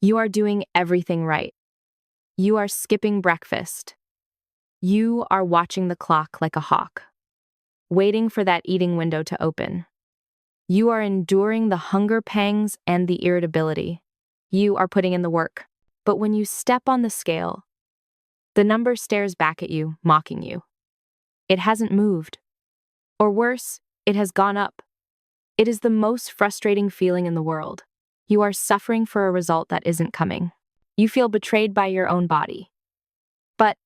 You are doing everything right. You are skipping breakfast. You are watching the clock like a hawk, waiting for that eating window to open. You are enduring the hunger pangs and the irritability. You are putting in the work. But when you step on the scale, the number stares back at you, mocking you. It hasn't moved. Or worse, it has gone up. It is the most frustrating feeling in the world. You are suffering for a result that isn't coming. You feel betrayed by your own body. But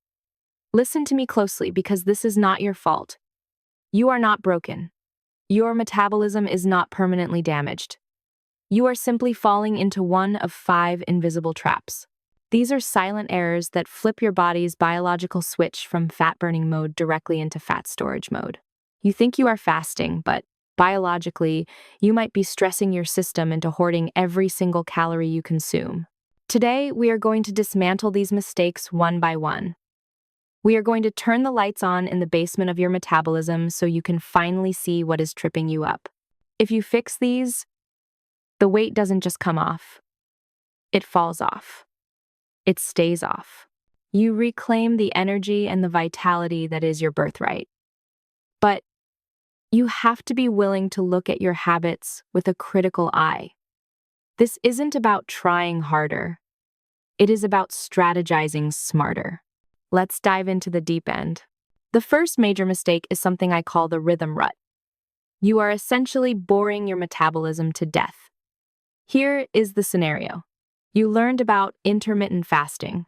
listen to me closely, because this is not your fault. You are not broken. Your metabolism is not permanently damaged. You are simply falling into one of 5 invisible traps. These are silent errors that flip your body's biological switch from fat-burning mode directly into fat storage mode. You think you are fasting, but biologically, you might be stressing your system into hoarding every single calorie you consume. Today, we are going to dismantle these mistakes one by one. We are going to turn the lights on in the basement of your metabolism so you can finally see what is tripping you up. If you fix these, the weight doesn't just come off. It falls off. It stays off. You reclaim the energy and the vitality that is your birthright. But you have to be willing to look at your habits with a critical eye. This isn't about trying harder. It is about strategizing smarter. Let's dive into the deep end. The first major mistake is something I call the rhythm rut. You are essentially boring your metabolism to death. Here is the scenario. You learned about intermittent fasting,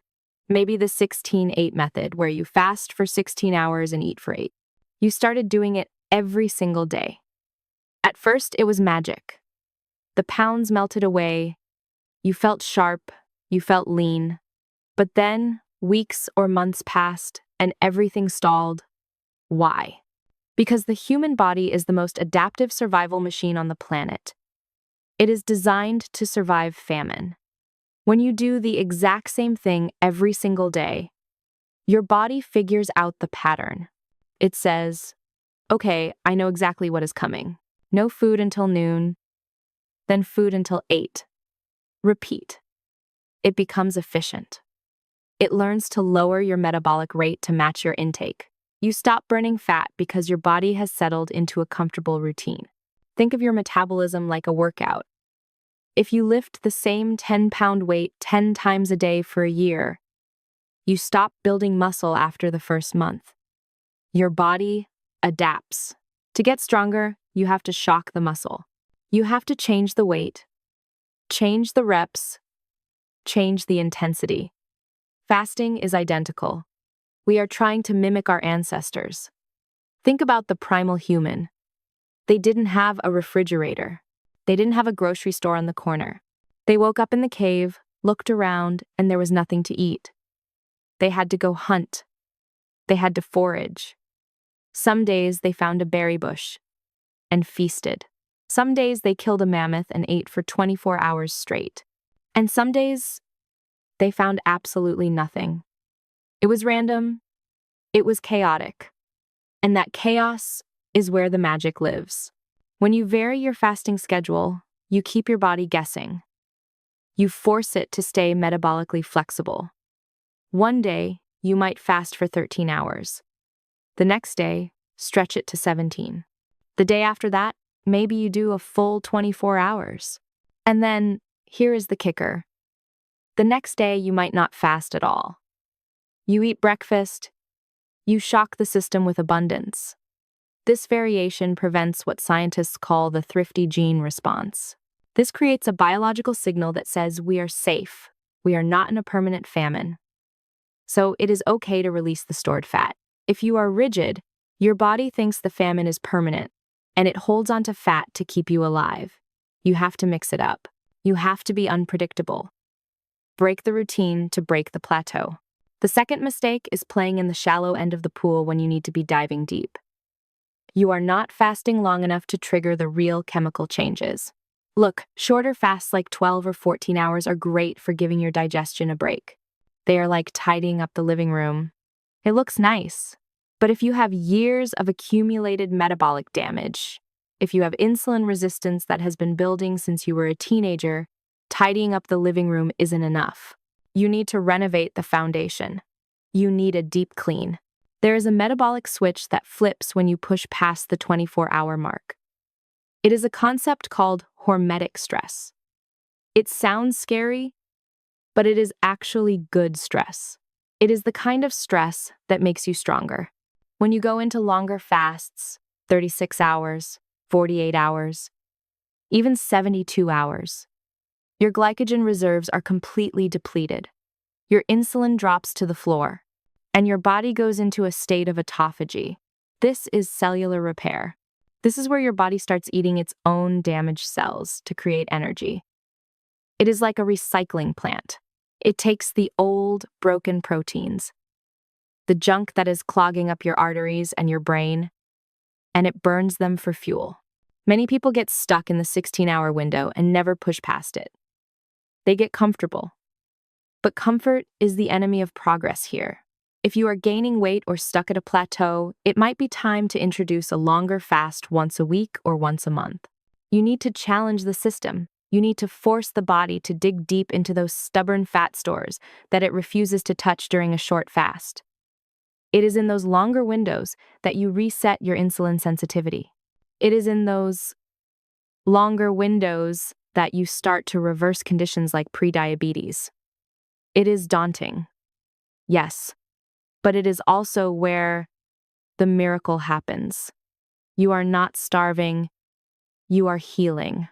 maybe the 16-8 method, where you fast for 16 hours and eat for 8. You started doing it every single day. At first, it was magic. The pounds melted away. You felt sharp. You felt lean. But then, weeks or months passed, and everything stalled. Why? Because the human body is the most adaptive survival machine on the planet. It is designed to survive famine. When you do the exact same thing every single day, your body figures out the pattern. It says, okay, I know exactly what is coming. No food until noon, then food until 8. Repeat. It becomes efficient. It learns to lower your metabolic rate to match your intake. You stop burning fat because your body has settled into a comfortable routine. Think of your metabolism like a workout. If you lift the same 10-pound weight 10 times a day for a year, you stop building muscle after the first month. Your body adapts. To get stronger, you have to shock the muscle. You have to change the weight, change the reps, change the intensity. Fasting is identical. We are trying to mimic our ancestors. Think about the primal human. They didn't have a refrigerator. They didn't have a grocery store on the corner. They woke up in the cave, looked around, and there was nothing to eat. They had to go hunt. They had to forage. Some days they found a berry bush and feasted. Some days they killed a mammoth and ate for 24 hours straight. And some days they found absolutely nothing. It was random. It was chaotic. And that chaos is where the magic lives. When you vary your fasting schedule, you keep your body guessing. You force it to stay metabolically flexible. One day, you might fast for 13 hours. The next day, stretch it to 17. The day after that, maybe you do a full 24 hours. And then, here is the kicker. The next day, you might not fast at all. You eat breakfast. You shock the system with abundance. This variation prevents what scientists call the thrifty gene response. This creates a biological signal that says we are safe. We are not in a permanent famine. So it is okay to release the stored fat. If you are rigid, your body thinks the famine is permanent, and it holds onto fat to keep you alive. You have to mix it up. You have to be unpredictable. Break the routine to break the plateau. The second mistake is playing in the shallow end of the pool when you need to be diving deep. You are not fasting long enough to trigger the real chemical changes. Look, shorter fasts like 12 or 14 hours are great for giving your digestion a break. They are like tidying up the living room. It looks nice. But if you have years of accumulated metabolic damage, if you have insulin resistance that has been building since you were a teenager, Tidying up the living room isn't enough. You need to renovate the foundation. You need a deep clean. There is a metabolic switch that flips when you push past the 24-hour mark. It is a concept called hormetic stress. It sounds scary, but it is actually good stress. It is the kind of stress that makes you stronger. When you go into longer fasts, 36 hours, 48 hours, even 72 hours, your glycogen reserves are completely depleted. Your insulin drops to the floor, and your body goes into a state of autophagy. This is cellular repair. This is where your body starts eating its own damaged cells to create energy. It is like a recycling plant. It takes the old, broken proteins, the junk that is clogging up your arteries and your brain, and it burns them for fuel. Many people get stuck in the 16-hour window and never push past it. They get comfortable. But comfort is the enemy of progress here. If you are gaining weight or stuck at a plateau, it might be time to introduce a longer fast once a week or once a month. You need to challenge the system. You need to force the body to dig deep into those stubborn fat stores that it refuses to touch during a short fast. It is in those longer windows that you reset your insulin sensitivity. It is in those longer windows that you start to reverse conditions like prediabetes. It is daunting, yes, but it is also where the miracle happens. You are not starving, you are healing.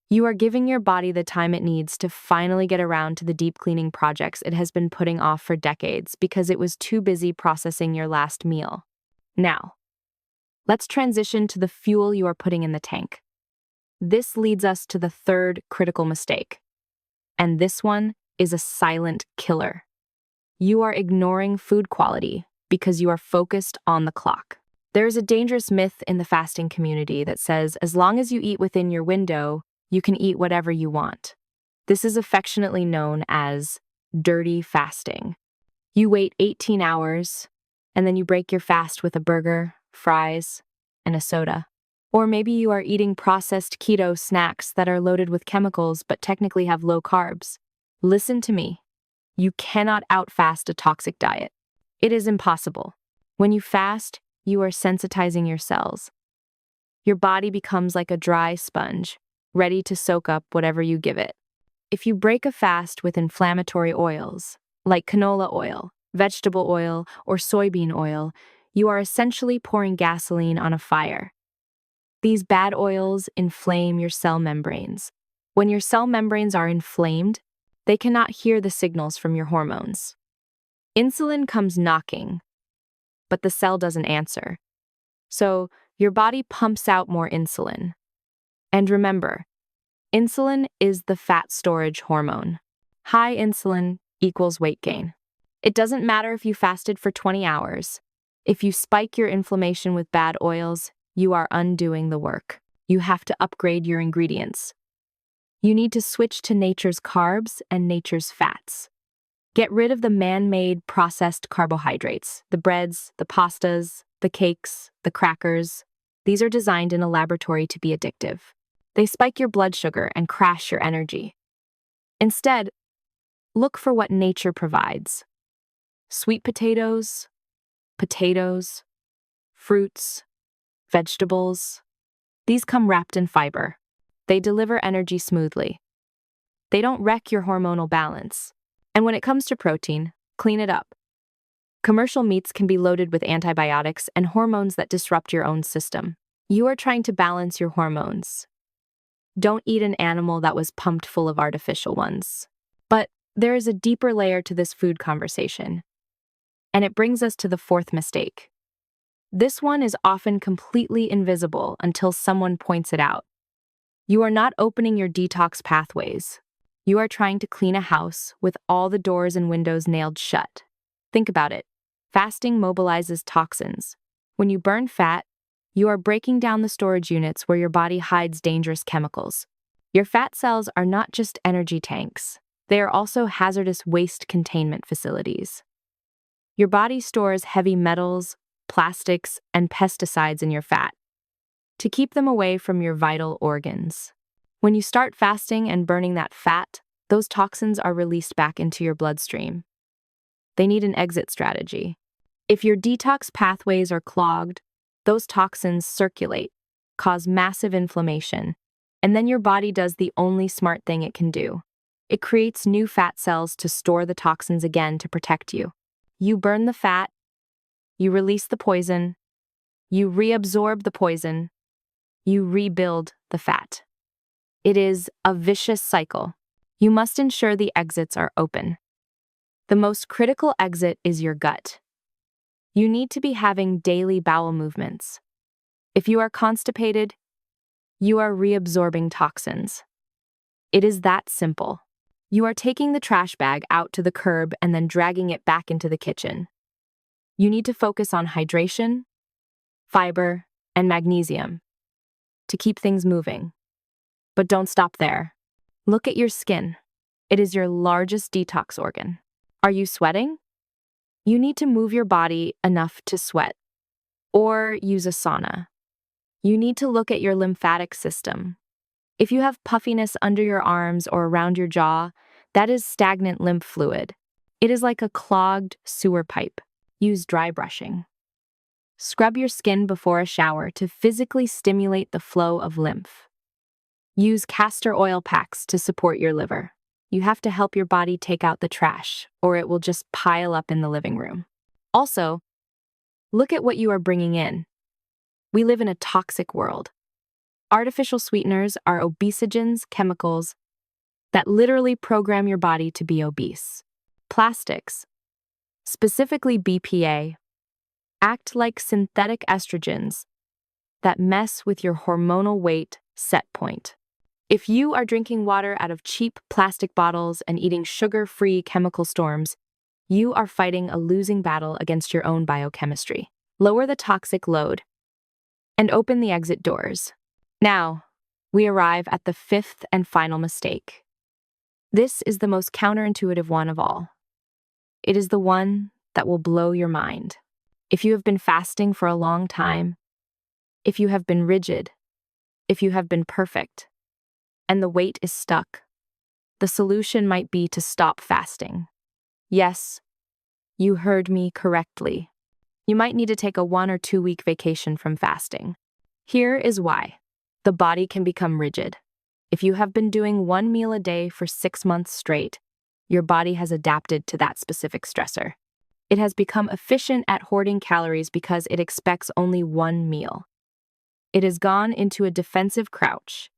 You are giving your body the time it needs to finally get around to the deep cleaning projects it has been putting off for decades because it was too busy processing your last meal. Now, let's transition to the fuel you are putting in the tank. This leads us to the third critical mistake, and this one is a silent killer. You are ignoring food quality because you are focused on the clock. There is a dangerous myth in the fasting community that says as long as you eat within your window, you can eat whatever you want. This is affectionately known as dirty fasting. You wait 18 hours, and then you break your fast with a burger, fries, and a soda. Or maybe you are eating processed keto snacks that are loaded with chemicals but technically have low carbs. Listen to me. You cannot outfast a toxic diet. It is impossible. When you fast, you are sensitizing your cells. Your body becomes like a dry sponge, ready to soak up whatever you give it. If you break a fast with inflammatory oils, like canola oil, vegetable oil, or soybean oil, you are essentially pouring gasoline on a fire. These bad oils inflame your cell membranes. When your cell membranes are inflamed, they cannot hear the signals from your hormones. Insulin comes knocking, but the cell doesn't answer. So your body pumps out more insulin. And remember, insulin is the fat storage hormone. High insulin equals weight gain. It doesn't matter if you fasted for 20 hours. If you spike your inflammation with bad oils, you are undoing the work. You have to upgrade your ingredients. You need to switch to nature's carbs and nature's fats. Get rid of the man-made processed carbohydrates, the breads, the pastas, the cakes, the crackers. These are designed in a laboratory to be addictive. They spike your blood sugar and crash your energy. Instead, look for what nature provides. Sweet potatoes, fruits, vegetables. These come wrapped in fiber. They deliver energy smoothly. They don't wreck your hormonal balance. And when it comes to protein, clean it up. Commercial meats can be loaded with antibiotics and hormones that disrupt your own system. You are trying to balance your hormones. Don't eat an animal that was pumped full of artificial ones. But there is a deeper layer to this food conversation. And it brings us to the fourth mistake. This one is often completely invisible until someone points it out. You are not opening your detox pathways. You are trying to clean a house with all the doors and windows nailed shut. Think about it. Fasting mobilizes toxins. When you burn fat, you are breaking down the storage units where your body hides dangerous chemicals. Your fat cells are not just energy tanks. They are also hazardous waste containment facilities. Your body stores heavy metals, plastics, and pesticides in your fat to keep them away from your vital organs. When you start fasting and burning that fat, those toxins are released back into your bloodstream. They need an exit strategy. If your detox pathways are clogged, those toxins circulate, cause massive inflammation, and then your body does the only smart thing it can do. It creates new fat cells to store the toxins again to protect you. You burn the fat, you release the poison, you reabsorb the poison, you rebuild the fat. It is a vicious cycle. You must ensure the exits are open. The most critical exit is your gut. You need to be having daily bowel movements. If you are constipated, you are reabsorbing toxins. It is that simple. You are taking the trash bag out to the curb and then dragging it back into the kitchen. You need to focus on hydration, fiber, and magnesium to keep things moving. But don't stop there. Look at your skin. It is your largest detox organ. Are you sweating? You need to move your body enough to sweat, or use a sauna. You need to look at your lymphatic system. If you have puffiness under your arms or around your jaw, that is stagnant lymph fluid. It is like a clogged sewer pipe. Use dry brushing. Scrub your skin before a shower to physically stimulate the flow of lymph. Use castor oil packs to support your liver. You have to help your body take out the trash, or it will just pile up in the living room. Also, look at what you are bringing in. We live in a toxic world. Artificial sweeteners are obesogens, chemicals that literally program your body to be obese. Plastics, specifically BPA, act like synthetic estrogens that mess with your hormonal weight set point. If you are drinking water out of cheap plastic bottles and eating sugar-free chemical storms, you are fighting a losing battle against your own biochemistry. Lower the toxic load and open the exit doors. Now, we arrive at the fifth and final mistake. This is the most counterintuitive one of all. It is the one that will blow your mind. If you have been fasting for a long time, if you have been rigid, if you have been perfect, and the weight is stuck, the solution might be to stop fasting. Yes, you heard me correctly. You might need to take a 1 or 2 week vacation from fasting. Here is why. The body can become rigid. If you have been doing 1 meal a day for 6 months straight, your body has adapted to that specific stressor. It has become efficient at hoarding calories because it expects only 1 meal. It has gone into a defensive crouch.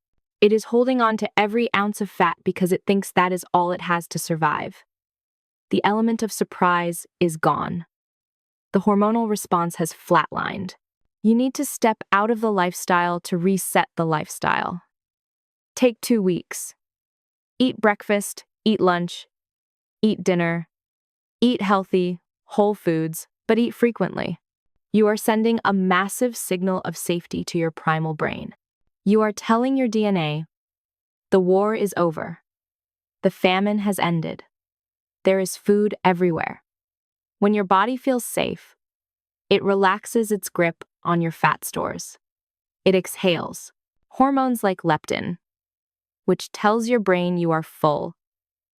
It is holding on to every ounce of fat because it thinks that is all it has to survive. The element of surprise is gone. The hormonal response has flatlined. You need to step out of the lifestyle to reset the lifestyle. Take 2 weeks. Eat breakfast, eat lunch, eat dinner, eat healthy, whole foods, but eat frequently. You are sending a massive signal of safety to your primal brain. You are telling your DNA, the war is over. The famine has ended. There is food everywhere. When your body feels safe, it relaxes its grip on your fat stores. It exhales hormones like leptin, which tells your brain you are full.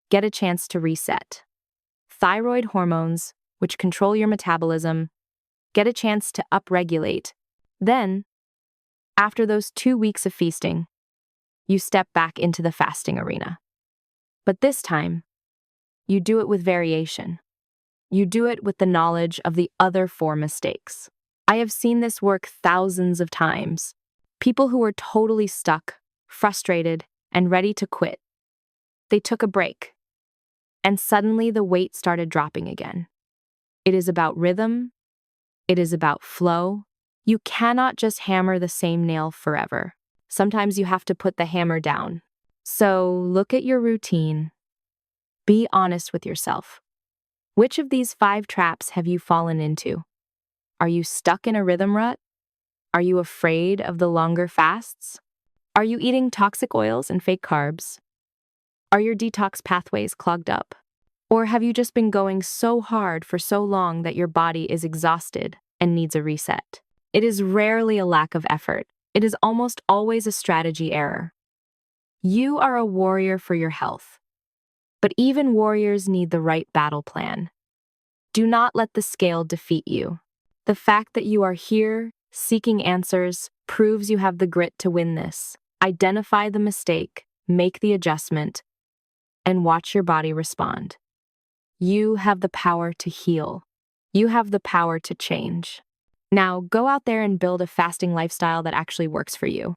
Get a chance to reset. Thyroid hormones, which control your metabolism, get a chance to upregulate. Then, after those 2 weeks of feasting, you step back into the fasting arena. But this time, you do it with variation. You do it with the knowledge of the other 4 mistakes. I have seen this work thousands of times. People who were totally stuck, frustrated, and ready to quit. They took a break, and suddenly the weight started dropping again. It is about rhythm. It is about flow. You cannot just hammer the same nail forever. Sometimes you have to put the hammer down. So look at your routine. Be honest with yourself. Which of these 5 traps have you fallen into? Are you stuck in a rhythm rut? Are you afraid of the longer fasts? Are you eating toxic oils and fake carbs? Are your detox pathways clogged up? Or have you just been going so hard for so long that your body is exhausted and needs a reset? It is rarely a lack of effort. It is almost always a strategy error. You are a warrior for your health. But even warriors need the right battle plan. Do not let the scale defeat you. The fact that you are here, seeking answers, proves you have the grit to win this. Identify the mistake, make the adjustment, and watch your body respond. You have the power to heal. You have the power to change. Now, go out there and build a fasting lifestyle that actually works for you.